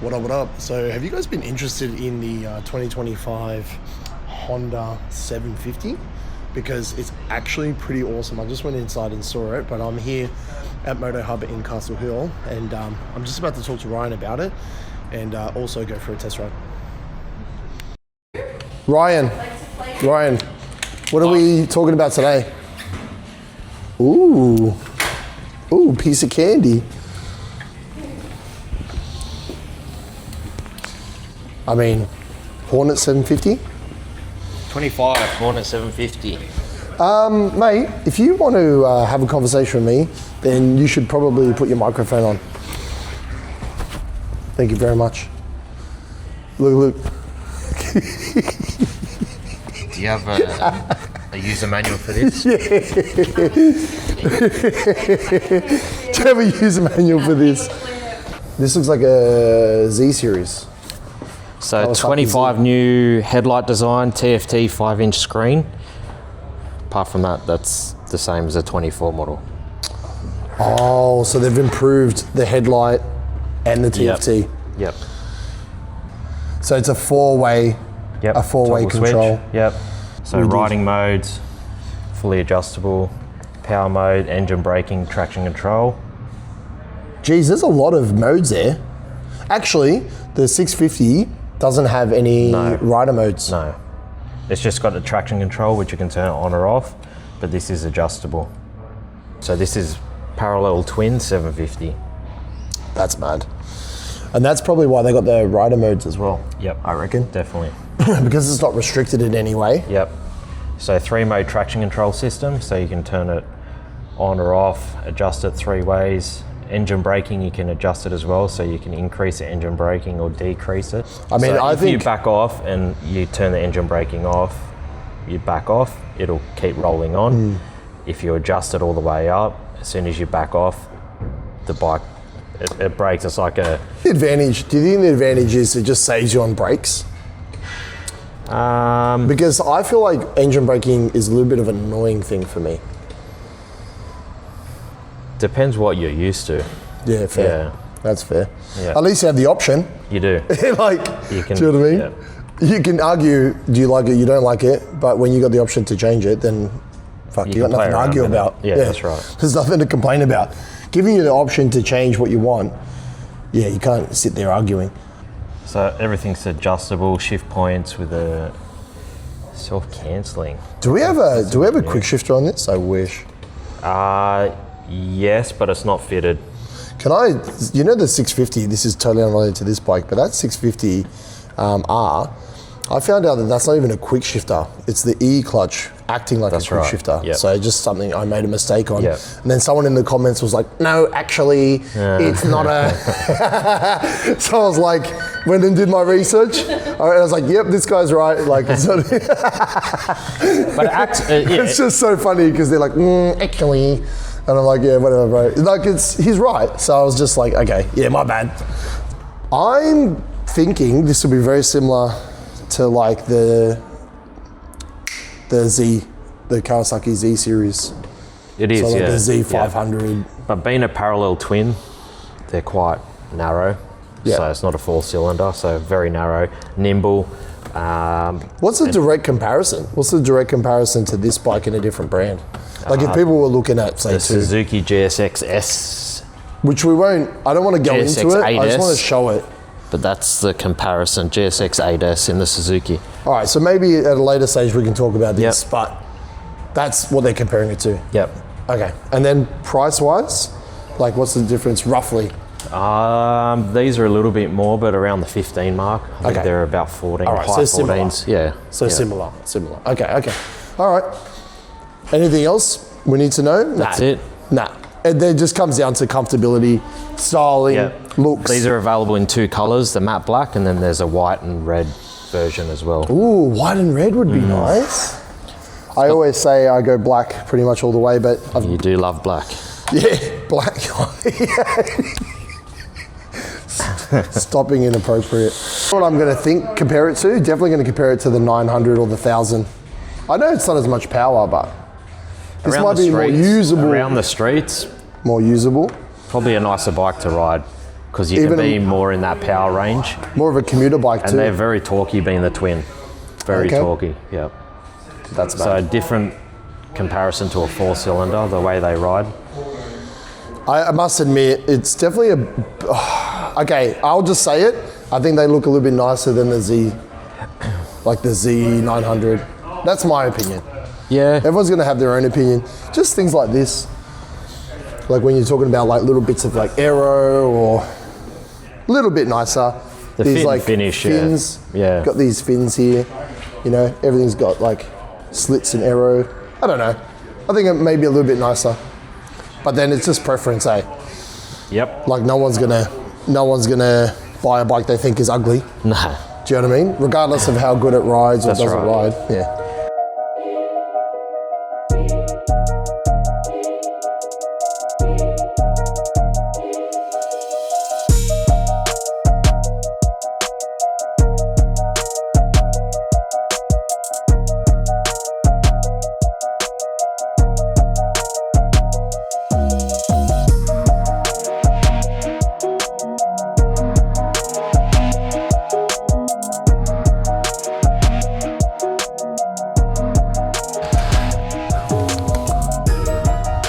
What up? So have you guys been interested in the 2025 Honda 750? Because it's actually pretty awesome. I just went inside and saw it, but I'm here at MotoHub in Castle Hill, and I'm just about to talk to Ryan about it and also go for a test ride. Ryan, what are we talking about today? Ooh, piece of candy. I mean, Hornet 750? 25 Hornet 750. Mate, if you want to have a conversation with me, then you should probably put your microphone on. Thank you very much. Look. Do you have a user manual for this? Yeah. Do you have a user manual for this? This looks like a Z series. So 25 new headlight design, TFT 5-inch screen. Apart from that, that's the same as a 24 model. Oh, so they've improved the headlight and the TFT. Yep. So it's a four-way control. Switch. Yep. So riding modes, fully adjustable, power mode, engine braking, traction control. Geez, there's a lot of modes there. Actually, the 650 doesn't have any rider modes. No. It's just got the traction control, which you can turn on or off, but this is adjustable. So this is parallel twin 750. That's mad. And that's probably why they got the rider modes as well. Yep. I reckon. Definitely. Because it's not restricted in any way. Yep. So 3-mode traction control system, so you can turn it on or off, adjust it 3 ways. Engine braking, you can adjust it as well, so you can increase the engine braking or decrease it. I mean, so I think if you back off and you turn the engine braking off, you back off, it'll keep rolling on. If you adjust it all the way up, as soon as you back off, the bike, it brakes. It's like a... The advantage, do you think the advantage is it just saves you on brakes? Because I feel like engine braking is a little bit of an annoying thing for me. Depends what you're used to. Yeah, fair. Yeah. That's fair. Yeah. At least you have the option. You do. Like, You can, do you know what I mean? yeah. You can argue, do you like it, you don't like it, but when you got the option to change it, then fuck, you got can play nothing to around argue with it. about. Yeah, that's right. There's nothing to complain about. Giving you the option to change what you want, yeah, you can't sit there arguing. So everything's adjustable, shift points with a self-cancelling. Do we have a quick shifter on this? I wish. Yes, but it's not fitted. Can I, you know the 650, this is totally unrelated to this bike, but that 650 R, I found out that that's not even a quick shifter. It's the E-clutch acting like a quick shifter. Yep. So just something I made a mistake on. Yep. And then someone in the comments was like, no, actually, it's not a... So I was like, went and did my research. I was like, yep, this guy's right. Like, it's not... But It's just so funny because they're like, actually... And I'm like, yeah, whatever, bro. Like, he's right. So I was just like, okay, yeah, my bad. I'm thinking this will be very similar to like the Kawasaki Z series. It is, so like yeah. the Z500. Yeah. But being a parallel twin, they're quite narrow. Yeah. So it's not a 4-cylinder, so very narrow, nimble. What's the direct comparison? What's the direct comparison to this bike in a different brand? Like if people were looking at, say, the Suzuki GSX-S. Which we won't, I don't want to go into it, I just want to show it. But that's the comparison, GSX-8S in the Suzuki. All right, so maybe at a later stage we can talk about this, but that's what they're comparing it to. Yep. Okay, and then price-wise, like what's the difference roughly? These are a little bit more, but around the 15 mark. I think they're about 14, all right, high so 14s. Yeah. So similar. Okay. All right. Anything else we need to know? That's it. Nah. It then just comes down to comfortability, styling, looks. These are available in 2 colors, the matte black, and then there's a white and red version as well. Ooh, white and red would be nice. I always say I go black pretty much all the way, but you do love black. Yeah, black. Stop being inappropriate. What I'm going to compare it to, definitely going to compare it to the 900 or the 1000. I know it's not as much power, but this might be more usable. Around the streets. More usable. Probably a nicer bike to ride. because you can be more in that power range. More of a commuter bike and too. they're very torquey, being the twin. Very torquey, yeah. That's bad. So different comparison to a 4-cylinder, the way they ride. I must admit, it's definitely okay, I'll just say it. I think they look a little bit nicer than the like the Z900. That's my opinion. Yeah. Everyone's gonna have their own opinion. Just things like this. Like when you're talking about like little bits of like aero or a little bit nicer. The these fin like finish, fins. Yeah. Got these fins here. You know, everything's got like slits and aero. I don't know. I think it may be a little bit nicer. But then it's just preference, eh? Yep. Like no one's gonna buy a bike they think is ugly. Nah. Do you know what I mean? Regardless of how good it rides or doesn't ride. Yeah.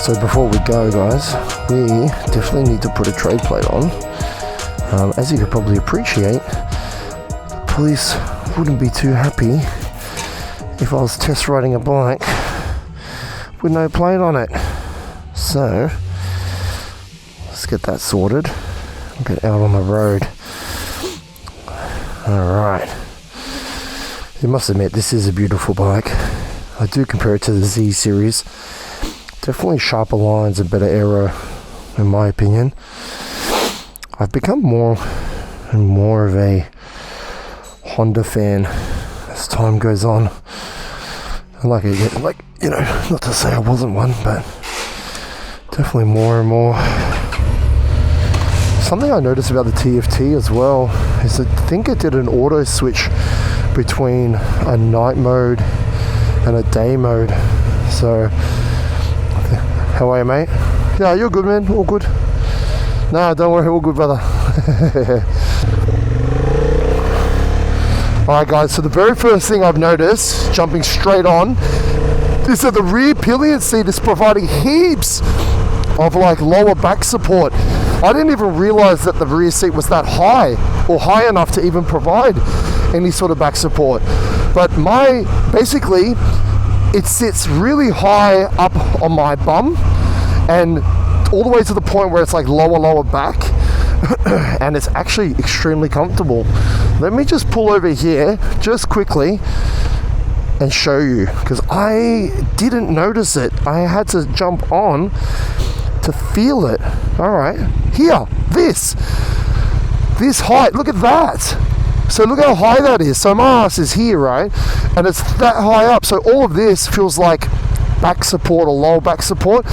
So before we go, guys, we definitely need to put a trade plate on. As you could probably appreciate, the police wouldn't be too happy if I was test riding a bike with no plate on it. So let's get that sorted and get out on the road. Alright. You must admit, this is a beautiful bike. I do compare it to the Z series. Definitely sharper lines and better aero, in my opinion. I've become more and more of a Honda fan as time goes on. Like, you know, not to say I wasn't one, but definitely more and more. Something I noticed about the TFT as well is I think it did an auto switch between a night mode and a day mode. So, how are you, mate? Yeah, you're good, man. All good. No, don't worry. All good, brother. Alright, guys. So the very first thing I've noticed, jumping straight on, is that the rear pillion seat is providing heaps of like lower back support. I didn't even realize that the rear seat was that high or high enough to even provide any sort of back support. But basically, it sits really high up on my bum and all the way to the point where it's like lower back and it's actually extremely comfortable. Let me just pull over here just quickly and show you, because I didn't notice it. I had to jump on to feel it. All right, here, this height, look at that. So look how high that is. So my ass is here, right? And it's that high up. So all of this feels like back support or low back support.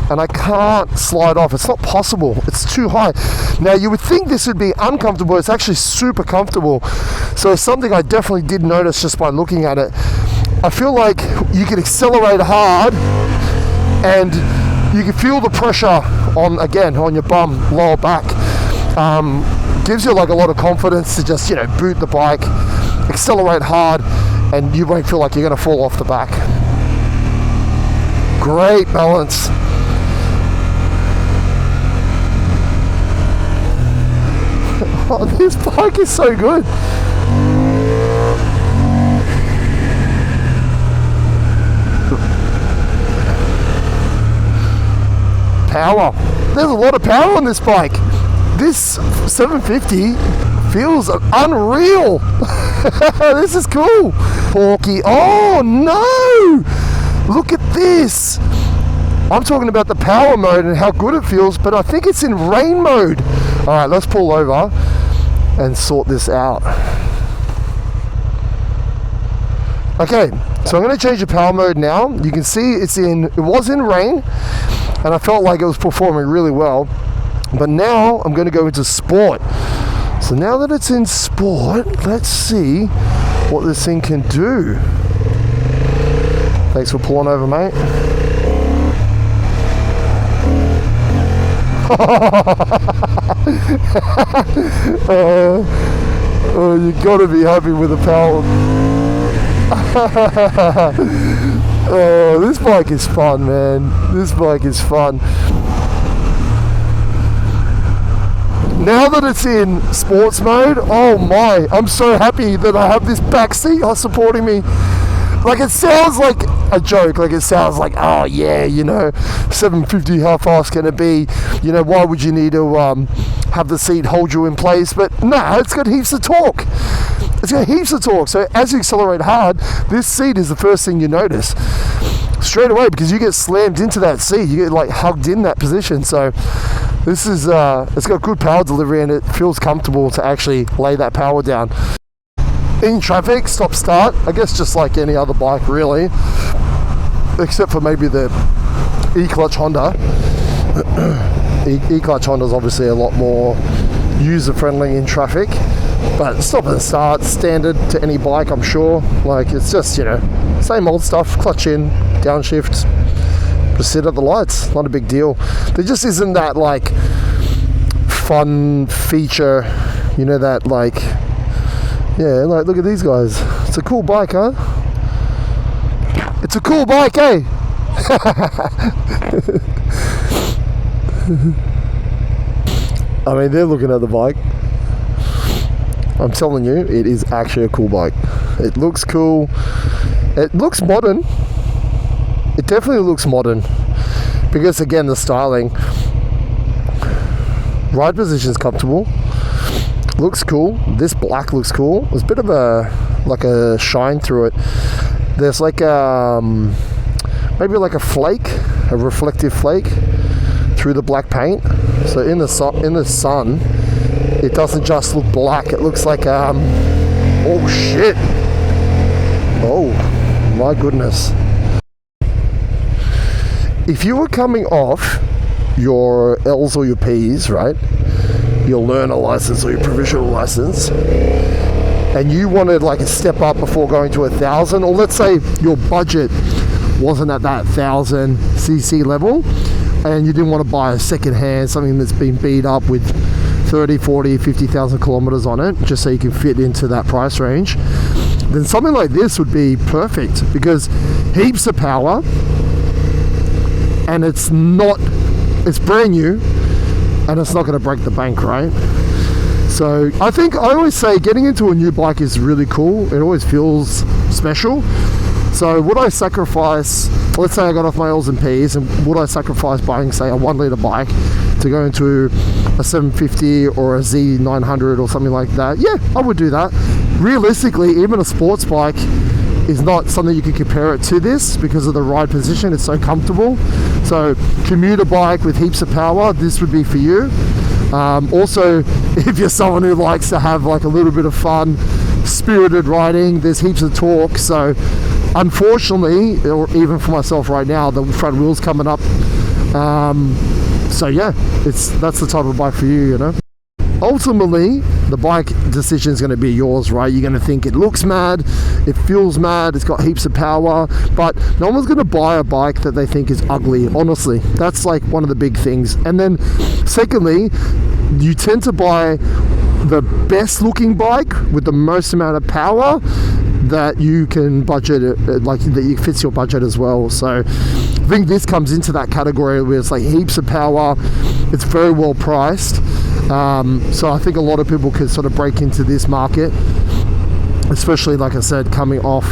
And I can't slide off. It's not possible. It's too high. Now you would think this would be uncomfortable. It's actually super comfortable. So it's something I definitely did notice just by looking at it. I feel like you can accelerate hard and you can feel the pressure on your bum, lower back. Gives you like a lot of confidence to just, boot the bike, accelerate hard, and you won't feel like you're going to fall off the back. Great balance. Oh, this bike is so good. Power. There's a lot of power on this bike. This 750 feels unreal. This is cool. Porky. Oh no! Look at this. I'm talking about the power mode and how good it feels, but I think it's in rain mode. All right, let's pull over and sort this out. Okay, so I'm going to change the power mode now. You can see it was in rain, and I felt like it was performing really well. But now I'm going to go into sport. So now that it's in sport, let's see what this thing can do. Thanks for pulling over, mate. Oh, you gotta be happy with the power. Oh, this bike is fun, man. This bike is fun. Now that it's in sports mode, oh my, I'm so happy that I have this back seat supporting me. Like, it sounds like a joke, like it sounds like, oh yeah, you know, 750, how fast can it be? You know, why would you need to have the seat hold you in place? But nah, it's got heaps of torque. It's got heaps of torque. So as you accelerate hard, this seat is the first thing you notice straight away, because you get slammed into that seat. You get like hugged in that position. So this is, it's got good power delivery, and it feels comfortable to actually lay that power down. In traffic, stop start, I guess just like any other bike really, except for maybe the E-Clutch Honda. E-Clutch Honda is obviously a lot more user-friendly in traffic, but stop and start, standard to any bike, I'm sure. Like, it's just, you know, same old stuff, clutch in, downshift, just sit at the lights, not a big deal. There just isn't that like fun feature, you know, that like, yeah, like look at these guys. It's a cool bike, huh? It's a cool bike, eh? I mean, they're looking at the bike. I'm telling you, it is actually a cool bike. It looks cool. It looks modern. It definitely looks modern. Because again, the styling. Ride position's comfortable. Looks cool. This black looks cool. There's a bit of a shine through it. There's like maybe like a flake, a reflective flake through the black paint. So in the sun, it doesn't just look black. It looks like oh shit. Oh my goodness. If you were coming off your L's or your P's, right? Your learner license or your provisional license, and you wanted like a step up before going to 1,000, or let's say your budget wasn't at that 1,000 cc level, and you didn't want to buy a second hand, something that's been beat up with 30, 40, 50,000 kilometers on it, just so you can fit into that price range, then something like this would be perfect, because heaps of power, and it's brand new, and it's not going to break the bank, right? So I always say getting into a new bike is really cool. It always feels special. So would I sacrifice, let's say I got off my L's and P's, and would I sacrifice buying, say, a 1 litre bike to go into a 750 or a Z900 or something like that? Yeah, I would do that. Realistically, even a sports bike is not something you can compare it to this, because of the ride position. It's so comfortable. So commuter bike with heaps of power, this would be for you. Also, if you're someone who likes to have like a little bit of fun, spirited riding, there's heaps of torque. So unfortunately, or even for myself right now, the front wheel's coming up. So yeah, that's the type of bike for you, you know. Ultimately, the bike decision is going to be yours, right? You're going to think it looks mad, it feels mad, it's got heaps of power, but no one's going to buy a bike that they think is ugly, honestly. That's like one of the big things. And then secondly, you tend to buy the best looking bike with the most amount of power that you can budget, like that it fits your budget as well. So I think this comes into that category where it's like heaps of power, it's very well priced. So I think a lot of people can sort of break into this market, especially, like I said, coming off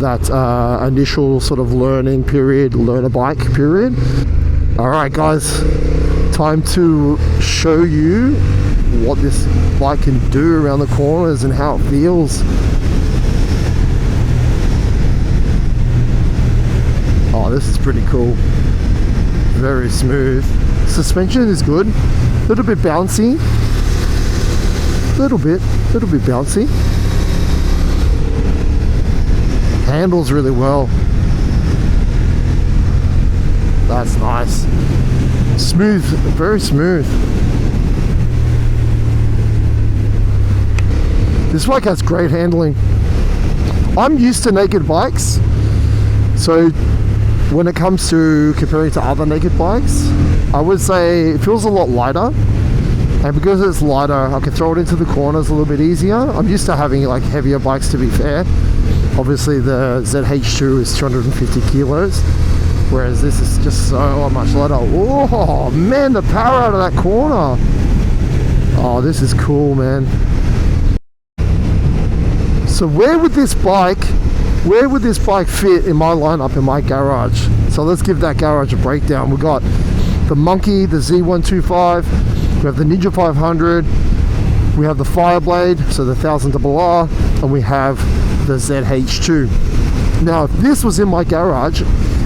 that initial sort of learner bike period. All right, guys, time to show you what this bike can do around the corners and how it feels. Oh, this is pretty cool. Very smooth. Suspension is good. A little bit bouncy. Little bit bouncy. Handles really well. That's nice. Smooth, very smooth. This bike has great handling. I'm used to naked bikes, so when it comes to comparing to other naked bikes, I would say it feels a lot lighter. And because it's lighter, I can throw it into the corners a little bit easier. I'm used to having like heavier bikes, to be fair. Obviously the ZH2 is 250 kilos, whereas this is just so much lighter. Oh man, the power out of that corner. Oh, this is cool, man. So where would this bike fit in my lineup in my garage? So let's give that garage a breakdown. We've got the Monkey, the Z125, we have the Ninja 500, we have the Fireblade, so the 1000RR, and we have the ZH2. Now, if this was in my garage,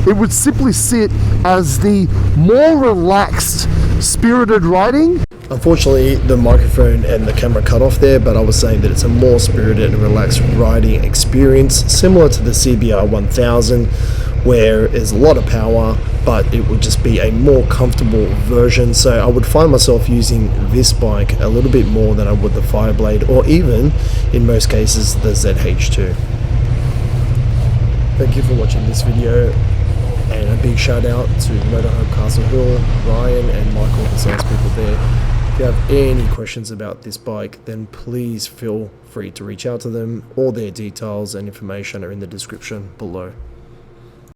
it would simply sit as the more relaxed, spirited riding. Unfortunately, the microphone and the camera cut off there, but I was saying that it's a more spirited and relaxed riding experience, similar to the CBR 1000, where there's a lot of power, but it would just be a more comfortable version. So I would find myself using this bike a little bit more than I would the Fireblade, or even, in most cases, the ZH2. Thank you for watching this video, and a big shout out to MotoHub Castle Hill, Ryan and Michael, the salespeople there. If you have any questions about this bike, then please feel free to reach out to them. All their details and information are in the description below.